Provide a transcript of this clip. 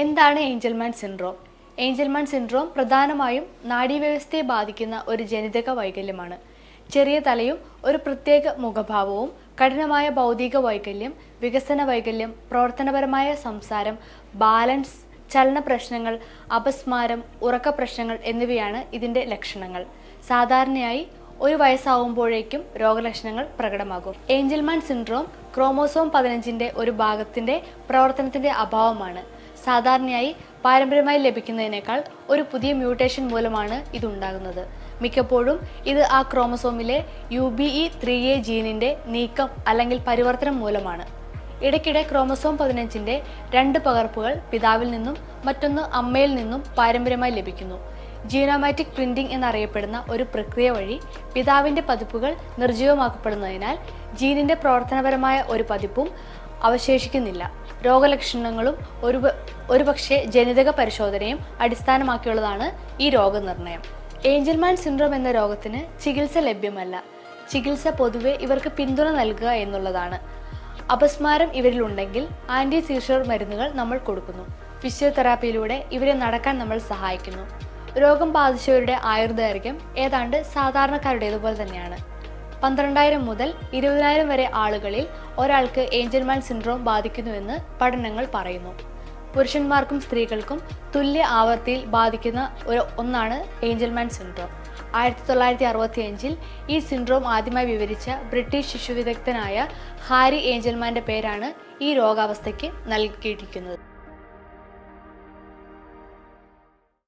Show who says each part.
Speaker 1: എന്താണ് Angelman syndrome? Angelman syndrome പ്രധാനമായും നാഡീവ്യവസ്ഥയെ ബാധിക്കുന്ന ഒരു ജനിതക വൈകല്യമാണ്. ചെറിയ തലയും ഒരു പ്രത്യേക മുഖഭാവവും, കഠിനമായ ഭൗതിക വൈകല്യം, വികസന വൈകല്യം, പ്രവർത്തനപരമായ സംസാരം, ബാലൻസ്, ചലന പ്രശ്നങ്ങൾ, അപസ്മാരം, ഉറക്ക പ്രശ്നങ്ങൾ എന്നിവയാണ് ഇതിൻ്റെ ലക്ഷണങ്ങൾ. സാധാരണയായി 1 വയസ്സാവുമ്പോഴേക്കും രോഗലക്ഷണങ്ങൾ പ്രകടമാകും. ഏഞ്ചൽമാൻ സിൻഡ്രോം ക്രോമോസോം 15ന്റെ ഒരു ഭാഗത്തിന്റെ പ്രവർത്തനത്തിന്റെ അഭാവമാണ്. സാധാരണയായി പാരമ്പര്യമായി ലഭിക്കുന്നതിനേക്കാൾ ഒരു പുതിയ മ്യൂട്ടേഷൻ മൂലമാണ് ഇതുണ്ടാകുന്നത്. മിക്കപ്പോഴും ഇത് ആ ക്രോമസോമിലെ UBE3A ജീനിന്റെ നീക്കം അല്ലെങ്കിൽ പരിവർത്തനം മൂലമാണ്. ഇടയ്ക്കിടെ ക്രോമസോം 15ന്റെ 2 പകർപ്പുകൾ പിതാവിൽ നിന്നും മറ്റൊന്ന് അമ്മയിൽ നിന്നും പാരമ്പര്യമായി ലഭിക്കുന്നു. ജീനോമാറ്റിക് പ്രിന്റിംഗ് എന്നറിയപ്പെടുന്ന ഒരു പ്രക്രിയ വഴി പിതാവിന്റെ പതിപ്പുകൾ നിർജ്ജീവമാക്കപ്പെടുന്നതിനാൽ ജീനിന്റെ പ്രവർത്തനപരമായ ഒരു പതിപ്പും അവശേഷിക്കുന്നില്ല. രോഗലക്ഷണങ്ങളും ഒരുപക്ഷെ ജനിതക പരിശോധനയും അടിസ്ഥാനമാക്കിയുള്ളതാണ് ഈ രോഗനിർണയം. ഏഞ്ചൽമാൻ സിൻഡ്രോം എന്ന രോഗത്തിന് ചികിത്സ ലഭ്യമല്ല. ചികിത്സ പൊതുവെ ഇവർക്ക് പിന്തുണ നൽകുക എന്നുള്ളതാണ്. അപസ്മാരം ഇവരിലുണ്ടെങ്കിൽ ആന്റി സീഷർ മരുന്നുകൾ നമ്മൾ കൊടുക്കുന്നു. ഫിസിയോതെറാപ്പിയിലൂടെ ഇവരെ നടക്കാൻ നമ്മൾ സഹായിക്കുന്നു. രോഗം ബാധിച്ചവരുടെ ആയുർദൈർഘ്യം ഏതാണ്ട് സാധാരണക്കാരുടേതുപോലെ തന്നെയാണ്. 12,000 മുതൽ 20,000 വരെ ആളുകളിൽ ഒരാൾക്ക് ഏഞ്ചൽമാൻ സിൻഡ്രോം ബാധിക്കുന്നുവെന്ന് പഠനങ്ങൾ പറയുന്നു. പുരുഷന്മാർക്കും സ്ത്രീകൾക്കും തുല്യ ആവർത്തിയിൽ ബാധിക്കുന്ന ഒന്നാണ് ഏഞ്ചൽമാൻ സിൻഡ്രോം. 1965 ഈ സിൻഡ്രോം ആദ്യമായി വിവരിച്ച ബ്രിട്ടീഷ് ശിശുവിദഗ്ധനായ ഹാരി ഏഞ്ചൽമാന്റെ പേരാണ് ഈ രോഗാവസ്ഥയ്ക്ക് നൽകിയിരിക്കുന്നത്.